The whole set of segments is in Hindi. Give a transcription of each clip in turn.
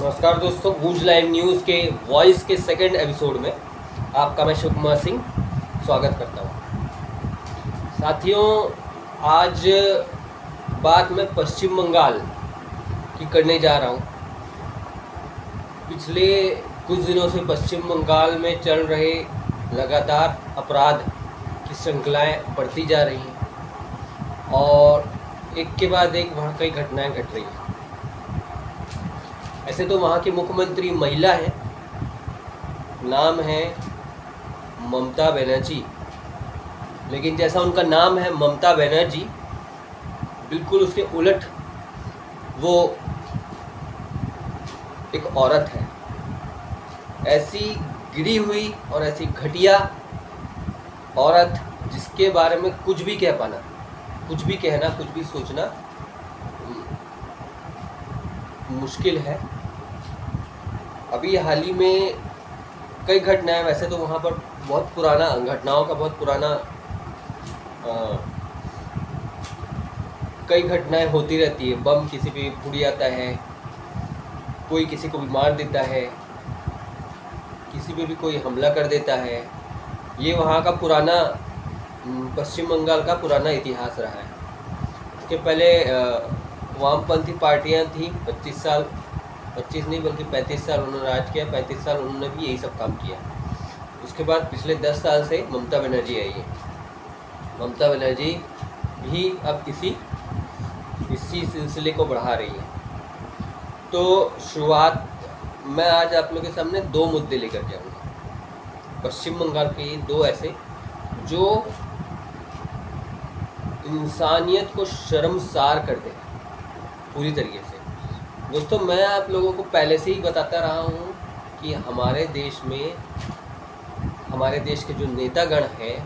नमस्कार दोस्तों, गूंज लाइव न्यूज़ के वॉइस के सेकंड एपिसोड में आपका मैं शिव कुमार सिंह स्वागत करता हूं। साथियों, आज बात मैं पश्चिम बंगाल की करने जा रहा हूं। पिछले कुछ दिनों से पश्चिम बंगाल में चल रहे लगातार अपराध की श्रृंखलाएं बढ़ती जा रही हैं और एक के बाद एक वहाँ कई घटनाएं घट रही हैं। ऐसे तो वहाँ की मुख्यमंत्री महिला हैं, नाम है ममता बनर्जी, लेकिन जैसा उनका नाम है ममता बनर्जी, बिल्कुल उसके उलट वो एक औरत है। ऐसी गिरी हुई और ऐसी घटिया औरत जिसके बारे में कुछ भी कह पाना, कुछ भी कहना, कुछ भी सोचना मुश्किल है। अभी हाल ही में कई घटनाएं, वैसे तो वहाँ पर बहुत पुराना घटनाओं का बहुत पुराना कई घटनाएं होती रहती है। बम किसी पे फूट जाता है, कोई किसी को भी मार देता है, किसी पे भी कोई हमला कर देता है। ये वहाँ का पुराना पश्चिम बंगाल का पुराना इतिहास रहा है। इसके पहले वामपंथी पार्टियां थी, 25 नहीं बल्कि 35 साल उन्होंने राज किया। 35 साल उन्होंने भी यही सब काम किया। उसके बाद पिछले 10 साल से ममता बनर्जी आई है। ममता बनर्जी भी अब इसी सिलसिले को बढ़ा रही है। तो शुरुआत मैं आज आप लोगों के सामने दो मुद्दे लेकर जाऊँगा, पश्चिम बंगाल के दो ऐसे जो इंसानियत को शर्मसार कर दे पूरी तरीके से। दोस्तों, मैं आप लोगों को पहले से ही बताता रहा हूँ कि हमारे देश के जो नेतागण हैं,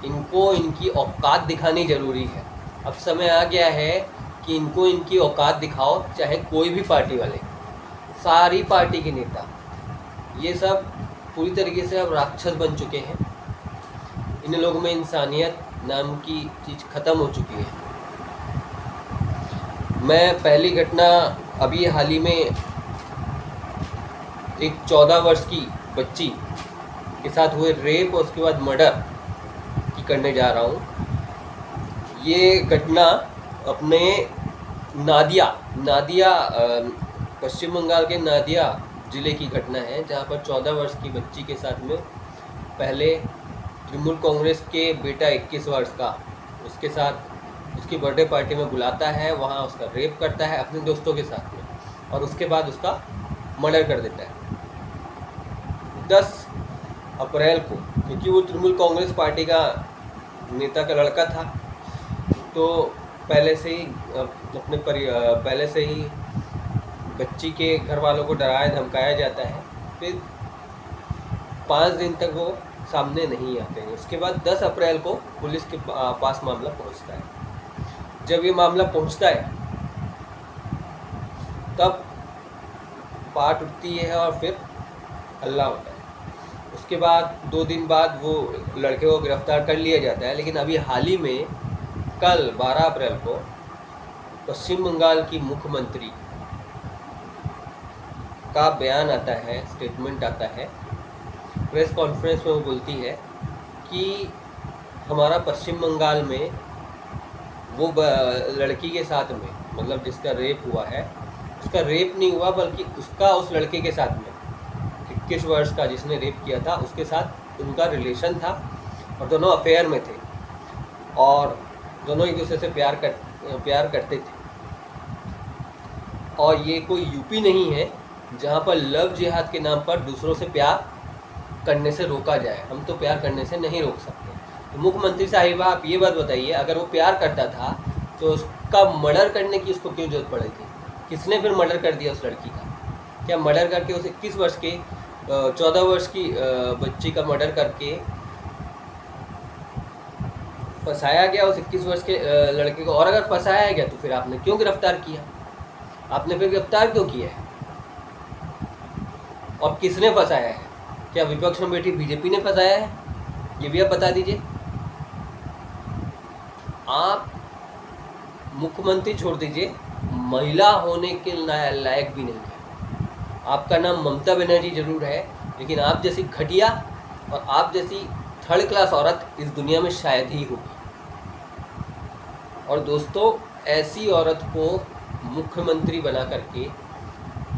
इनको इनकी औकात दिखानी ज़रूरी है। अब समय आ गया है कि इनको इनकी औकात दिखाओ, चाहे कोई भी पार्टी वाले, सारी पार्टी के नेता, ये सब पूरी तरीके से अब राक्षस बन चुके हैं। इन लोगों में इंसानियत नाम की चीज़ ख़त्म हो चुकी है। मैं पहली घटना अभी हाल ही में एक 14 वर्ष की बच्ची के साथ हुए रेप और उसके बाद मर्डर की करने जा रहा हूँ। ये घटना अपने नादिया पश्चिम बंगाल के नादिया ज़िले की घटना है, जहाँ पर 14 वर्ष की बच्ची के साथ में पहले तृणमूल कांग्रेस के बेटा 21 वर्ष का उसके साथ उसकी बर्थडे पार्टी में बुलाता है, वहाँ उसका रेप करता है अपने दोस्तों के साथ में, और उसके बाद उसका मर्डर कर देता है 10 अप्रैल को। क्योंकि वो तृणमूल कांग्रेस पार्टी का नेता का लड़का था, तो पहले से ही बच्ची के घर वालों को डराया धमकाया जाता है। फिर 5 दिन तक वो सामने नहीं आते हैं। उसके बाद 10 अप्रैल को पुलिस के पास मामला पहुंचता है। जब ये मामला पहुंचता है तब बात उठती है और फिर हल्ला होता है। उसके बाद 2 दिन बाद वो लड़के को गिरफ्तार कर लिया जाता है। लेकिन अभी हाल ही में कल 12 अप्रैल को पश्चिम बंगाल की मुख्यमंत्री का बयान आता है, स्टेटमेंट आता है। प्रेस कॉन्फ्रेंस में वो बोलती है कि हमारा पश्चिम बंगाल में वो लड़की के साथ में, मतलब जिसका रेप हुआ है, उसका रेप नहीं हुआ बल्कि उसका उस लड़के के साथ में 21 वर्ष का जिसने रेप किया था उसके साथ उनका रिलेशन था और दोनों अफेयर में थे और दोनों एक दूसरे से प्यार करते थे। और ये कोई यूपी नहीं है जहाँ पर लव जिहाद के नाम पर दूसरों से प्यार करने से रोका जाए। हम तो प्यार करने से नहीं रोक सकते। तो मुख्यमंत्री साहिबा, आप ये बात बताइए, अगर वो प्यार करता था तो उसका मर्डर करने की उसको क्यों जरूरत पड़ी थी? किसने फिर मर्डर कर दिया उस लड़की का? क्या मर्डर करके उस 21 वर्ष के 14 वर्ष की बच्ची का मर्डर करके फंसाया गया उस 21 वर्ष के लड़के को? और अगर फंसाया गया तो फिर आपने क्यों गिरफ्तार किया? आपने फिर गिरफ्तार क्यों किया है? और किसने फंसाया है? क्या विपक्ष में बैठी बीजेपी ने फंसाया है? ये भी आप बता दीजिए। आप मुख्यमंत्री छोड़ दीजिए, महिला होने के लायक भी नहीं है। आपका नाम ममता बनर्जी जरूर है, लेकिन आप जैसी घटिया और आप जैसी थर्ड क्लास औरत इस दुनिया में शायद ही होगी। और दोस्तों, ऐसी औरत को मुख्यमंत्री बना करके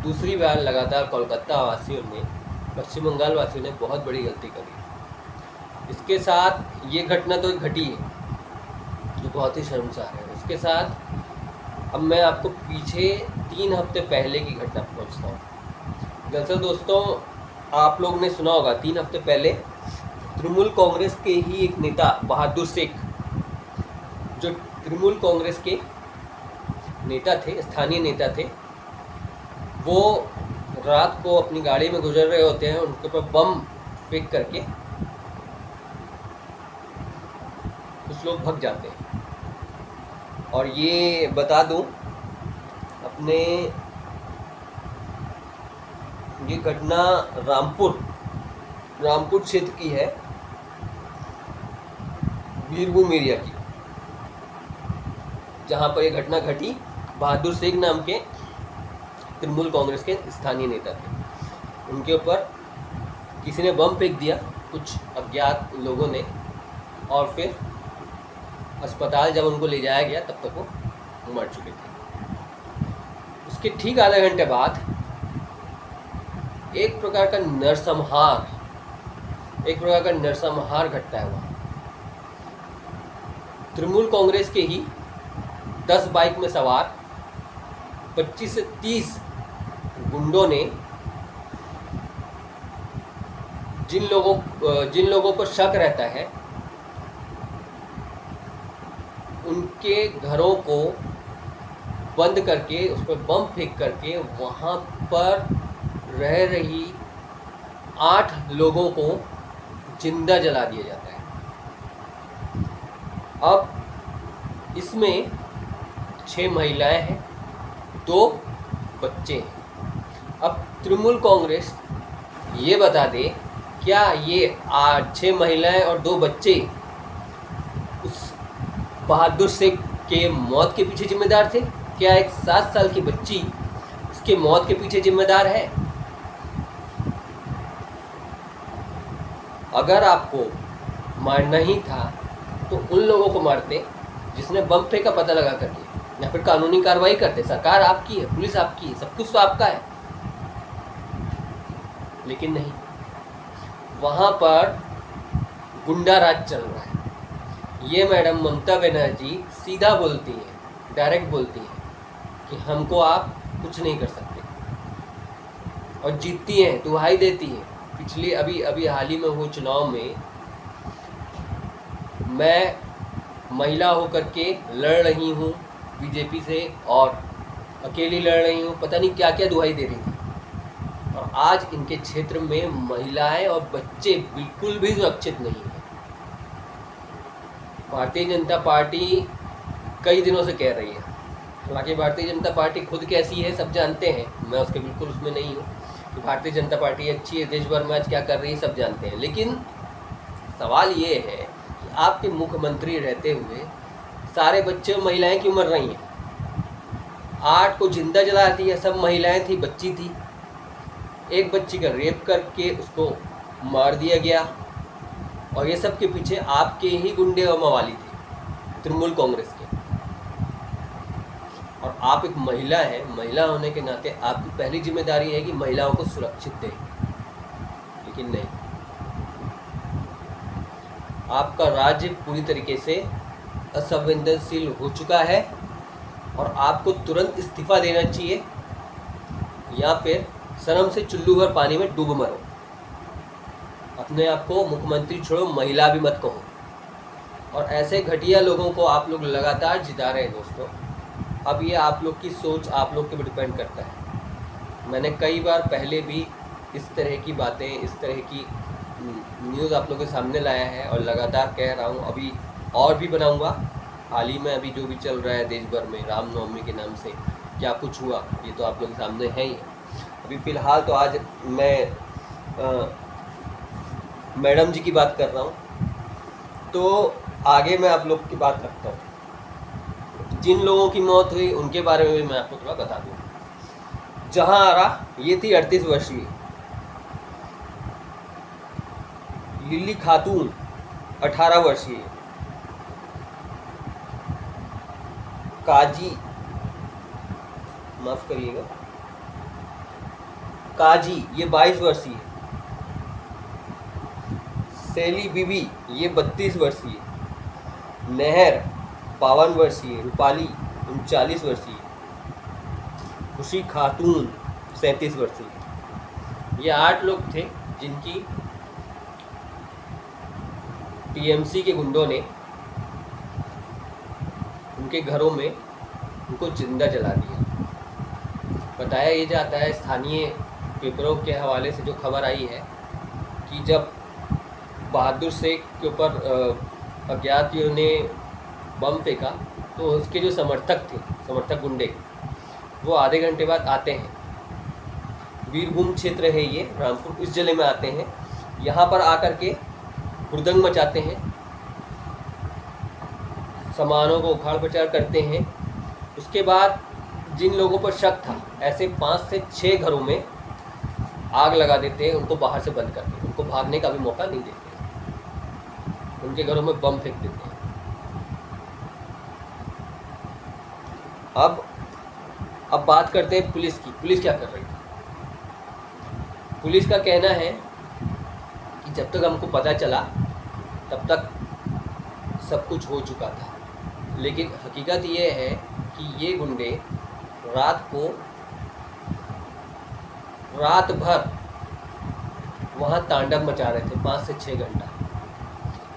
दूसरी बार लगातार कोलकाता वासियों ने, पश्चिम बंगाल वासियों ने बहुत बड़ी गलती करी। इसके साथ ये घटना तो घटी है जो बहुत ही शर्मसार है। उसके साथ अब मैं आपको पीछे 3 हफ्ते पहले की घटना पहुंचता हूँ। दरअसल दोस्तों, आप लोग ने सुना होगा 3 हफ्ते पहले तृणमूल कांग्रेस के ही एक नेता बहादुर शेख, जो तृणमूल कांग्रेस के नेता थे, स्थानीय नेता थे, वो रात को अपनी गाड़ी में गुजर रहे होते हैं, उनके ऊपर बम फेंक करके कुछ लोग भाग जाते हैं। और ये बता दूं, अपने ये घटना रामपुर क्षेत्र की है, बीरभूम एरिया की, जहाँ पर ये घटना घटी। बहादुर शेख नाम के तृणमूल कांग्रेस के स्थानीय नेता थे, उनके ऊपर किसी ने बम फेंक दिया, कुछ अज्ञात लोगों ने, और फिर अस्पताल जब उनको ले जाया गया तब तक वो मर चुके थे। उसके ठीक आधा घंटे बाद एक प्रकार का नरसंहार घटता है वहाँ। तृणमूल कांग्रेस के ही 10 बाइक में सवार 25 से 30 गुंडों ने जिन लोगों पर शक रहता है, उनके घरों को बंद करके उस पर बम फेंक करके वहाँ पर रह रही 8 लोगों को जिंदा जला दिया जाता है। अब इसमें 6 महिलाएं हैं, 2 बच्चे हैं। अब तृणमूल कांग्रेस ये बता दे, क्या ये 6 महिलाएं और 2 बच्चे उस बहादुर शेख के मौत के पीछे जिम्मेदार थे? क्या एक 7 साल की बच्ची उसके मौत के पीछे जिम्मेदार है? अगर आपको मारना ही था तो उन लोगों को मारते जिसने बम फेंका पता लगा करके, या फिर कानूनी कार्रवाई करते। सरकार आपकी है, पुलिस आपकी है, सब कुछ तो आपका है, लेकिन नहीं, वहाँ पर गुंडा राज चल रहा है। ये मैडम ममता बनर्जी सीधा बोलती है, डायरेक्ट बोलती है कि हमको आप कुछ नहीं कर सकते, और जीतती हैं, दुहाई देती हैं। पिछली अभी हाल ही में हुए चुनाव में मैं महिला होकर के लड़ रही हूँ बीजेपी से, और अकेली लड़ रही हूँ, पता नहीं क्या क्या दुहाई दे रही थी। और आज इनके क्षेत्र में महिलाएं और बच्चे बिल्कुल भी सुरक्षित नहीं हैं। भारतीय जनता पार्टी कई दिनों से कह रही है, हालांकि भारतीय जनता पार्टी खुद कैसी है सब जानते हैं, मैं उसके बिल्कुल उसमें नहीं हूँ कि भारतीय जनता पार्टी अच्छी है, देश भर में आज क्या कर रही है सब जानते हैं। लेकिन सवाल ये है कि आपके मुख्यमंत्री रहते हुए सारे बच्चे और महिलाएं क्यों मर रही हैं? 8 को जिंदा जला दिया, सब महिलाएं थी, बच्ची थी। एक बच्ची का रेप करके उसको मार दिया गया, और ये सब के पीछे आपके ही गुंडे और मवाली थे, तृणमूल कांग्रेस के। और आप एक महिला हैं, महिला होने के नाते आपकी पहली जिम्मेदारी है कि महिलाओं को सुरक्षित दें, लेकिन नहीं, आपका राज्य पूरी तरीके से असंवेदनशील हो चुका है, और आपको तुरंत इस्तीफा देना चाहिए, या फिर शर्म से चुल्लू भर पानी में डूब मरो। अपने आप को मुख्यमंत्री छोड़ो, महिला भी मत कहो। और ऐसे घटिया लोगों को आप लोग लगातार जिता रहे हैं दोस्तों। अब ये आप लोग की सोच, आप लोग के ऊपर डिपेंड करता है। मैंने कई बार पहले भी इस तरह की बातें, इस तरह की न्यूज़ आप लोगों के सामने लाया है, और लगातार कह रहा हूँ, अभी और भी बनाऊँगा। हाल ही में अभी जो भी चल रहा है देश भर में, रामनवमी के नाम से क्या कुछ हुआ, ये तो आप लोग के सामने है ही। अभी फ़िलहाल तो आज मैं मैडम जी की बात कर रहा हूँ, तो आगे मैं आप लोग की बात रखता हूँ। जिन लोगों की मौत हुई उनके बारे में भी मैं आपको थोड़ा बता दूँ। जहां आरा ये थी 38 वर्षीय। लिली खातून 18 वर्षीय। काजी, माफ करिएगा, काजी ये 22 वर्षीय। सेली बीबी ये 32 वर्षीय। नहर 52 वर्षीय। रूपाली 39 वर्षीय। खुशी खातून 37 वर्षीय। ये 8 लोग थे जिनकी टीएमसी के गुंडों ने उनके घरों में उनको जिंदा जला दिया। बताया ये जाता है, स्थानीय पेपरों के हवाले से जो खबर आई है, कि जब बहादुर शेख के ऊपर अज्ञातियों ने बम फेंका तो उसके जो समर्थक गुंडे, वो आधे घंटे बाद आते हैं। वीरभूम क्षेत्र है ये, रामपुर इस जिले में आते हैं। यहाँ पर आकर के हुड़दंग मचाते हैं, सामानों को उखाड़ पचाड़ करते हैं। उसके बाद जिन लोगों पर शक था, ऐसे 5 से 6 घरों में आग लगा देते हैं, उनको बाहर से बंद करते हैं, उनको भागने का भी मौका नहीं देते, उनके घरों में बम फेंक देते हैं। अब बात करते हैं पुलिस की। पुलिस क्या कर रही थी? पुलिस का कहना है कि जब तक हमको पता चला तब तक सब कुछ हो चुका था, लेकिन हकीकत ये है कि ये गुंडे रात भर वहाँ तांडव मचा रहे थे 5 से 6 घंटा,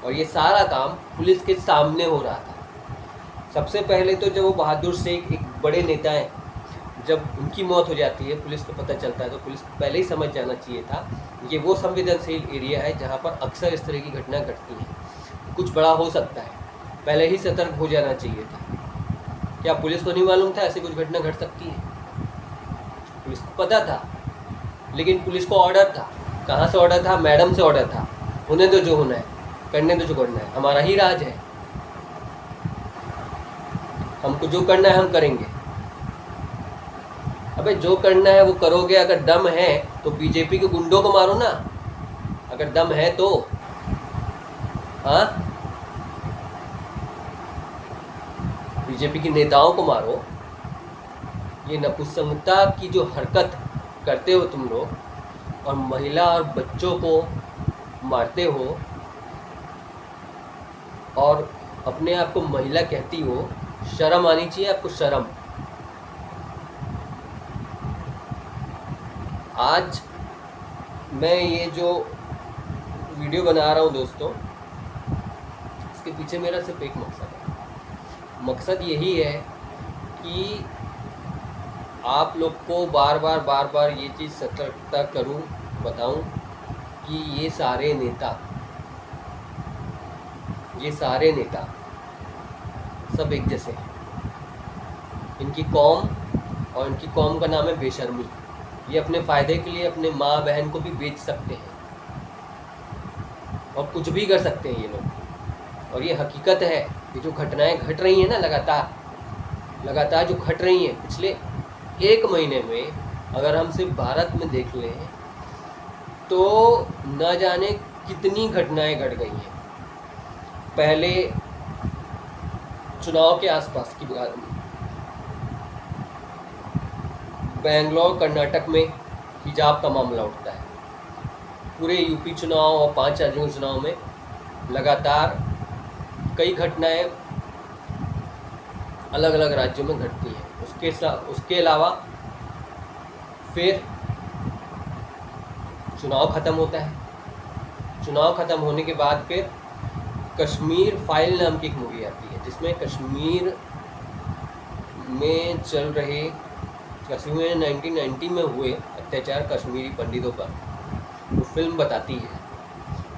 और ये सारा काम पुलिस के सामने हो रहा था। सबसे पहले तो जब वो बहादुर शेख एक बड़े नेता हैं, जब उनकी मौत हो जाती है, पुलिस को पता चलता है, तो पुलिस को पहले ही समझ जाना चाहिए था ये वो संवेदनशील एरिया है जहाँ पर अक्सर इस तरह की घटना घटती हैं, कुछ बड़ा हो सकता है, पहले ही सतर्क हो जाना चाहिए था। क्या पुलिस को नहीं मालूम था ऐसी कुछ घटना घट सकती है? पुलिस को पता था, लेकिन पुलिस को ऑर्डर था। कहाँ से ऑर्डर था? मैडम से ऑर्डर था, होने दो जो होना है, करने दो जो करना है, हमारा ही राज है, हमको जो करना है हम करेंगे। अबे जो करना है वो करोगे, अगर दम है तो बीजेपी के गुंडों को मारो ना, अगर दम है तो। हाँ, बीजेपी के नेताओं को मारो। ये नपुंसकता की जो हरकत करते हो तुम लोग, और महिला और बच्चों को मारते हो और अपने आप को महिला कहती हो, शर्म आनी चाहिए आपको, शर्म। आज मैं ये जो वीडियो बना रहा हूँ दोस्तों, इसके पीछे मेरा सिर्फ एक मकसद है। मकसद यही है कि आप लोग को बार बार ये चीज़ सतर्कता करूं, बताऊं कि ये सारे नेता सब एक जैसे हैं। इनकी कौम, और इनकी कौम का नाम है बेशर्मी। ये अपने फ़ायदे के लिए अपने माँ बहन को भी बेच सकते हैं और कुछ भी कर सकते हैं ये लोग। और ये हकीकत है, ये जो घटनाएं घट रही हैं ना, लगातार जो घट रही हैं पिछले 1 महीने में, अगर हम सिर्फ भारत में देख लें तो न जाने कितनी घटनाएं घट गई हैं। पहले चुनाव के आसपास की बात, बेंगलोर कर्नाटक में हिजाब का मामला उठता है। पूरे यूपी चुनाव और 5 राज्यों के चुनाव में लगातार कई घटनाएं अलग अलग राज्यों में घटती हैं। उसके अलावा फिर चुनाव ख़त्म होता है। चुनाव ख़त्म होने के बाद फिर कश्मीर फाइल नाम की एक मूवी आती है, जिसमें कश्मीर में 1990 में हुए अत्याचार कश्मीरी पंडितों पर वो फिल्म बताती है।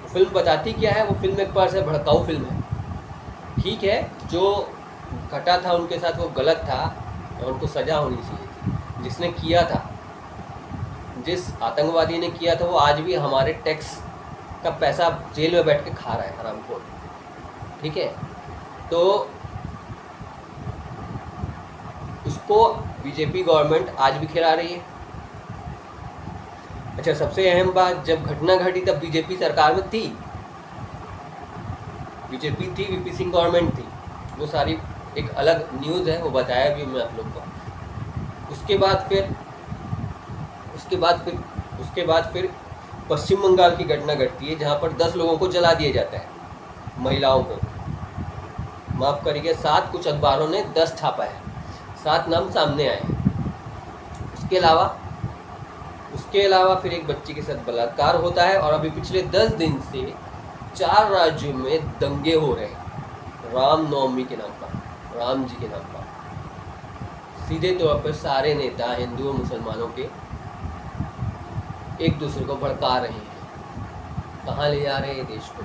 वो फिल्म बताती क्या है? वो फिल्म एक बार से भड़काऊ फिल्म है। ठीक है, जो घटा था उनके साथ वो गलत था और उनको सज़ा होनी चाहिए थी। जिसने किया था, जिस आतंकवादी ने किया था, वो आज भी हमारे टैक्स का पैसा जेल में बैठ के खा रहा है, हरामखोर। ठीक है, तो उसको बीजेपी गवर्नमेंट आज भी खिला रही है। अच्छा, सबसे अहम बात, जब घटना घटी तब बीजेपी सरकार में थी, बीजेपी थी, वीपी सिंह गवर्नमेंट थी। वो सारी एक अलग न्यूज़ है, वो बताया भी मैं आप लोग को। उसके बाद फिर पश्चिम बंगाल की घटना घटती है, जहाँ पर 10 लोगों को जला दिया जाता है, महिलाओं को। माफ़ करिए, 7 कुछ अखबारों ने 10 छापा है, 7 नाम सामने आए हैं। उसके अलावा फिर एक बच्ची के साथ बलात्कार होता है, और अभी पिछले 10 दिन से 4 राज्यों में दंगे हो रहे हैं रामनवमी के नाम पर, राम जी के नाम पर। सीधे तौर पर सारे नेता हिंदू और मुसलमानों के एक दूसरे को भड़का रहे हैं। कहाँ ले जा रहे हैं देश को,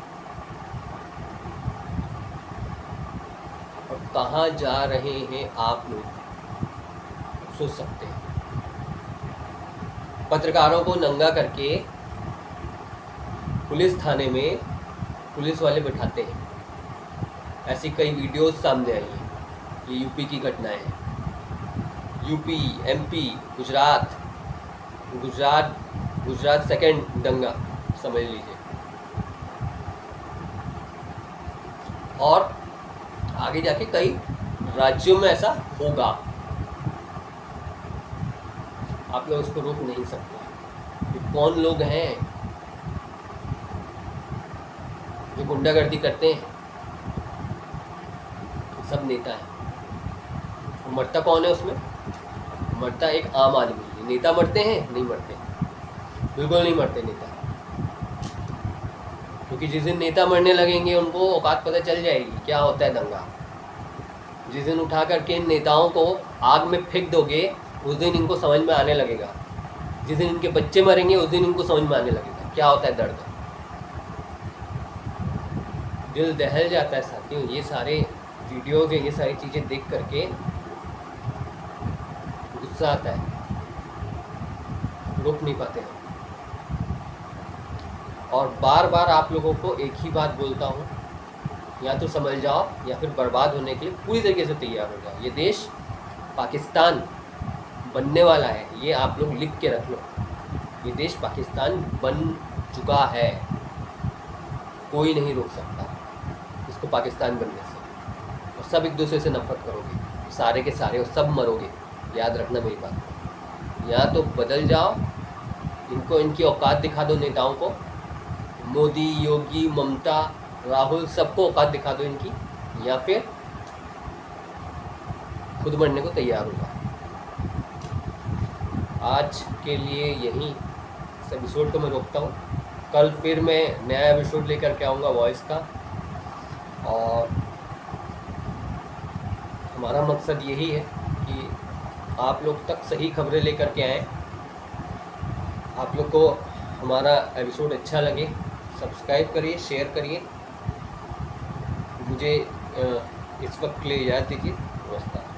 और कहाँ जा रहे हैं आप लोग, सोच सकते हैं। पत्रकारों को नंगा करके पुलिस थाने में पुलिस वाले बैठाते हैं, ऐसी कई वीडियोस सामने आई हैं। ये यूपी की घटनाएं हैं, यूपी, एमपी, गुजरात सेकंड दंगा समझ लीजिए। और आगे जाके कई राज्यों में ऐसा होगा, आप लोग इसको रोक नहीं सकते। ये कौन लोग हैं जो गुंडागर्दी करते हैं? सब नेता हैं। मरता कौन है उसमें? मरता एक आम आदमी है। नेता मरते हैं? नहीं मरते, बिल्कुल नहीं मरते नेता, क्योंकि जिस दिन नेता मरने लगेंगे उनको औकात पता चल जाएगी क्या होता है दंगा। जिस दिन उठा करके इन नेताओं को आग में फेंक दोगे, उस दिन इनको समझ में आने लगेगा। जिस दिन इनके बच्चे मरेंगे, उस दिन इनको समझ में आने लगेगा क्या होता है दर्द। दिल दहल जाता है साथियों, ये सारे वीडियोज़, ये सारी चीज़ें देख करके गुस्सा आता है, रोक नहीं पाते हैं। और बार बार आप लोगों को एक ही बात बोलता हूँ, या तो समझ जाओ या फिर बर्बाद होने के लिए पूरी तरीके से तैयार हो जाओ। ये देश पाकिस्तान बनने वाला है, ये आप लोग लिख के रख लो। ये देश पाकिस्तान बन चुका है, कोई नहीं रोक सकता इसको पाकिस्तान बनने से। और सब एक दूसरे से नफरत करोगे, सारे के सारे, और सब मरोगे, याद रखना मेरी बात को। या तो बदल जाओ, इनको इनकी औकात दिखा दो नेताओं को, मोदी, योगी, ममता, राहुल, सबको औकात दिखा दो इनकी, या फिर खुद मरने को तैयार होगा। आज के लिए यहीं इस एपिसोड को मैं रोकता हूँ। कल फिर मैं नया एपिसोड लेकर के आऊँगा वॉइस का, और हमारा मकसद यही है कि आप लोग तक सही खबरें लेकर के आएँ। आप लोग को हमारा एपिसोड अच्छा लगे, सब्सक्राइब करिए, शेयर करिए। मुझे इस वक्त के लिए इजाज़त दीजिए। नमस्कार।